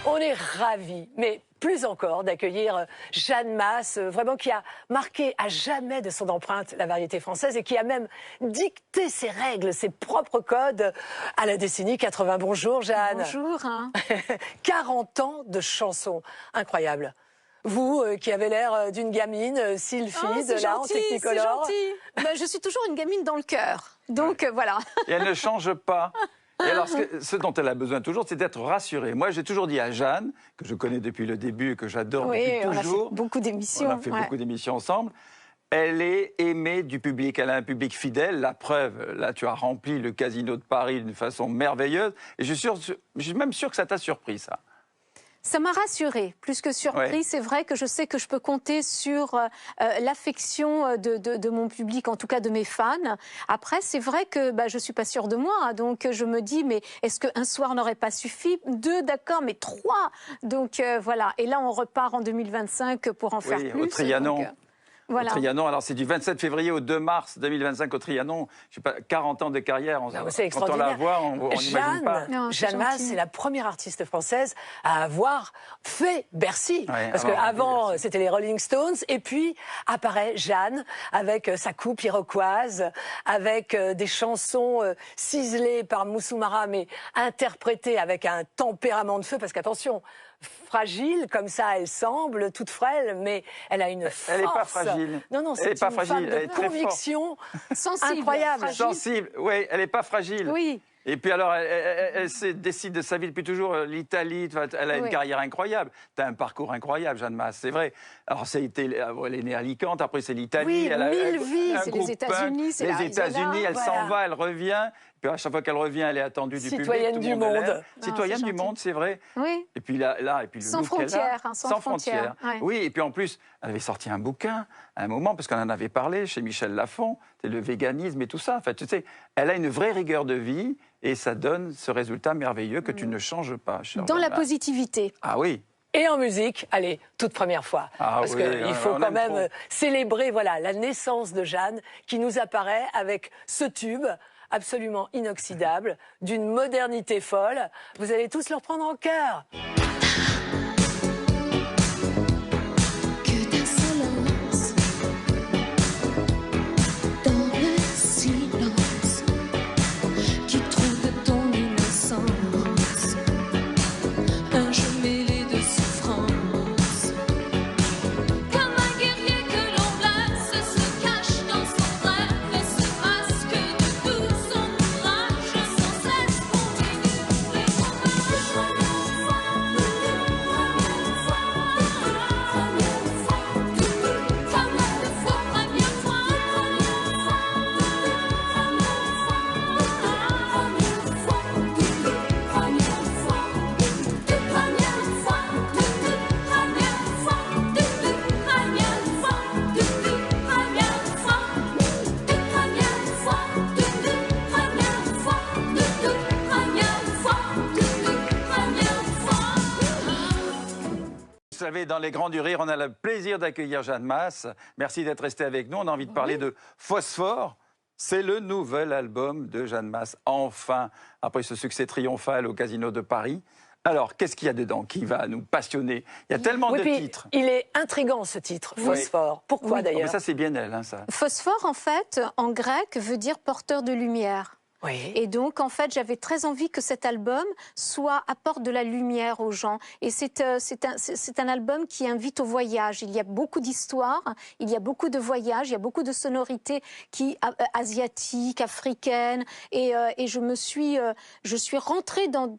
On est ravis, mais plus encore, d'accueillir Jeanne Mas, vraiment qui a marqué à jamais de son empreinte la variété française et qui a même dicté ses règles, ses propres codes à la décennie 80. Bonjour Jeanne. Bonjour. 40 ans de chansons, incroyable. Vous, qui avez l'air d'une gamine, sylphide, là, en Technicolor. C'est gentil. Ben, je suis toujours une gamine dans le cœur, donc voilà. Et elle ne change pas. Et alors, ce dont elle a besoin toujours, c'est d'être rassurée. Moi, j'ai toujours dit à Jeanne, que je connais depuis le début et que j'adore depuis toujours. On a fait beaucoup d'émissions. On a fait beaucoup d'émissions ensemble. Elle est aimée du public. Elle a un public fidèle. La preuve, là, tu as rempli le Casino de Paris d'une façon merveilleuse. Et je suis même sûr que ça t'a surpris, ça. Ça m'a rassurée, plus que surpris. Ouais. C'est vrai que je sais que je peux compter sur l'affection de mon public, en tout cas de mes fans. Après, c'est vrai que je ne suis pas sûre de moi. Hein, donc, je me dis, mais est-ce qu'un soir n'aurait pas suffi? 2, d'accord, mais 3. Donc, voilà. Et là, on repart en 2025 pour en faire plus. Au Trianon. Donc, voilà. Au Trianon, alors c'est du 27 février au 2 mars 2025 au Trianon. Je sais pas, 40 ans de carrière. Quand on la voit, on n'imagine pas. Jeanne Mas, c'est la première artiste française à avoir fait Bercy. Ouais, parce qu'avant, c'était les Rolling Stones. Et puis apparaît Jeanne avec sa coupe iroquoise, avec des chansons ciselées par Moussou Mara, mais interprétées avec un tempérament de feu. Parce qu'attention, fragile comme ça, elle semble toute frêle, mais elle a une force. Elle n'est pas fragile. Non, c'est une femme de conviction sensible, incroyable. Fragile. Sensible, oui, elle n'est pas fragile. Oui. Et puis alors, elle décide de sa vie depuis toujours, l'Italie, elle a une carrière incroyable. Tu as un parcours incroyable, Jeanne Mas, c'est vrai. Alors, elle est née à Alicante, après c'est l'Italie. Oui, elle a 1000 vies, c'est les États-Unis, c'est les États-Unis, elle s'en va, elle revient. Puis à chaque fois qu'elle revient, elle est attendue du public. Citoyenne du monde. Citoyenne du monde, c'est vrai. Oui. Et puis là, et puis sans frontières, sans frontières. Ouais. Oui, et puis en plus, elle avait sorti un bouquin à un moment, parce qu'on en avait parlé chez Michel Lafon, c'est le véganisme et tout ça. En fait, tu sais, elle a une vraie rigueur de vie et ça donne ce résultat merveilleux que tu ne changes pas. Dans la positivité. Ah oui. Et en musique, allez, toute première fois. Parce qu'il faut quand même célébrer la naissance de Jeanne qui nous apparaît avec ce tube absolument inoxydable, d'une modernité folle. Vous allez tous le reprendre en cœur. Vous savez, dans Les Grands du Rire, on a le plaisir d'accueillir Jeanne Mas. Merci d'être resté avec nous. On a envie de parler de Phosphore. C'est le nouvel album de Jeanne Mas, enfin, après ce succès triomphal au Casino de Paris. Alors, qu'est-ce qu'il y a dedans qui va nous passionner? Il y a tellement de titres. Il est intriguant, ce titre, Phosphore. Pourquoi d'ailleurs? Mais ça, c'est bien elle, ça. Phosphore, en fait, en grec, veut dire porteur de lumière. Oui. Et donc, en fait, j'avais très envie que cet album apporte de la lumière aux gens. Et c'est un album qui invite au voyage. Il y a beaucoup d'histoires, il y a beaucoup de voyages, il y a beaucoup de sonorités asiatiques, africaines. Et je suis rentrée dans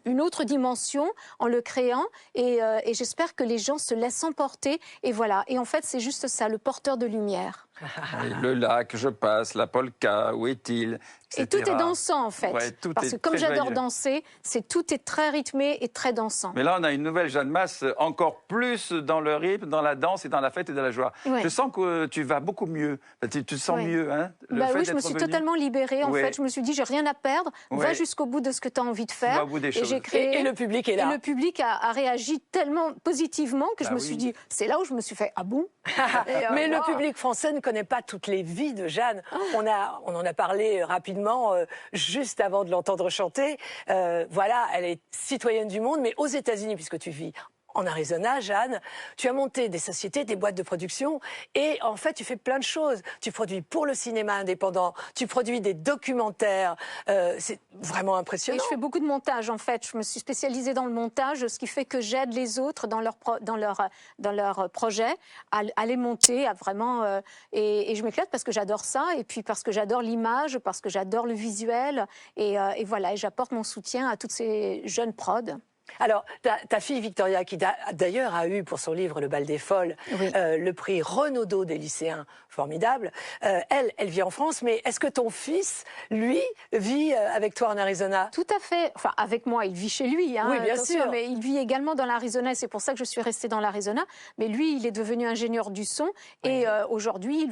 une autre dimension en le créant. Et j'espère que les gens se laissent emporter. Et voilà. Et en fait, c'est juste ça, le porteur de lumière. Le lac, je passe, la polka, où est-il, etc. Et tout est dansant, en fait. Ouais, parce que comme j'adore danser, tout est très rythmé et très dansant. Mais là, on a une nouvelle Jeanne Mas, encore plus dans le rythme, dans la danse et dans la fête et dans la joie. Ouais. Je sens que tu vas beaucoup mieux. Tu te sens mieux, hein? Oui, je me suis totalement libérée, en fait. Je me suis dit, j'ai rien à perdre. Va jusqu'au bout de ce que tu as envie de faire. Va au bout des choses. Et le public est là. Et le public a réagi tellement positivement que je me suis dit, c'est là où je me suis fait, ah bon? Mais le public français ne connaît connaît pas toutes les vies de Jeanne. On en a parlé rapidement juste avant de l'entendre chanter. Voilà, elle est citoyenne du monde, mais aux États-Unis, puisque tu vis en Arizona, Jeanne, tu as monté des sociétés, des boîtes de production et en fait, tu fais plein de choses. Tu produis pour le cinéma indépendant, tu produis des documentaires. C'est vraiment impressionnant. Et je fais beaucoup de montage, en fait. Je me suis spécialisée dans le montage, ce qui fait que j'aide les autres dans leur projet à les monter, à vraiment... et je m'éclate parce que j'adore ça, et puis parce que j'adore l'image, parce que j'adore le visuel. Et voilà, et j'apporte mon soutien à toutes ces jeunes prods. Alors, ta fille Victoria, qui d'ailleurs a eu pour son livre Le Bal des Folles, Oui. le prix Renaudot des lycéens, formidable, elle vit en France, mais est-ce que ton fils, lui, vit avec toi en Arizona? Tout à fait. Enfin, avec moi, il vit chez lui. Hein, oui, bien sûr. Mais il vit également dans l'Arizona, et c'est pour ça que je suis restée dans l'Arizona. Mais lui, il est devenu ingénieur du son, et aujourd'hui,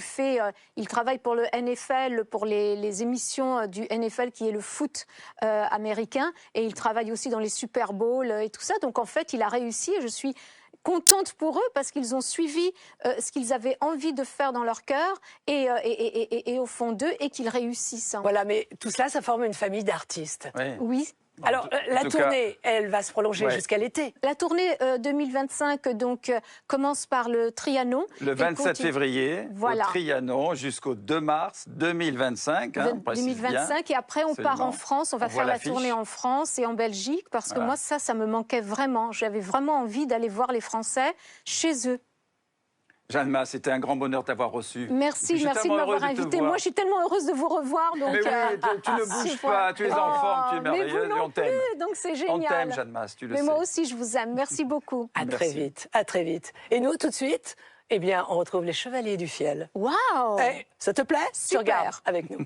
il travaille pour le NFL, pour les émissions du NFL, qui est le foot américain, et il travaille aussi dans les Super Bowls et tout ça. Donc, en fait, il a réussi, et je suis contente pour eux parce qu'ils ont suivi ce qu'ils avaient envie de faire dans leur cœur et au fond d'eux, et qu'ils réussissent. Voilà, mais tout cela, ça forme une famille d'artistes. Oui. Alors, la tournée, elle va se prolonger jusqu'à l'été. La tournée 2025 donc, commence par le Trianon. Le 27 février, voilà, au Trianon, jusqu'au 2 mars 2025. Hein, 2025, et après on part en France, on va faire la tournée en France et en Belgique, parce que moi, ça me manquait vraiment. J'avais vraiment envie d'aller voir les Français chez eux. Jeanne Mas, c'était un grand bonheur de t'avoir reçu. Merci de m'avoir invité. Moi, je suis tellement heureuse de vous revoir. Donc, mais oui, tu ne bouges pas, tu es en forme, tu es merveilleuse, mais vous non on t'aime. Donc c'est génial. On t'aime, Jeanne Mas, tu le sais. Mais moi aussi, je vous aime. Merci beaucoup. À très vite, à très vite. Et nous, tout de suite, eh bien, on retrouve les Chevaliers du Fiel. Waouh! Ça te plaît? Super. Tu regardes avec nous.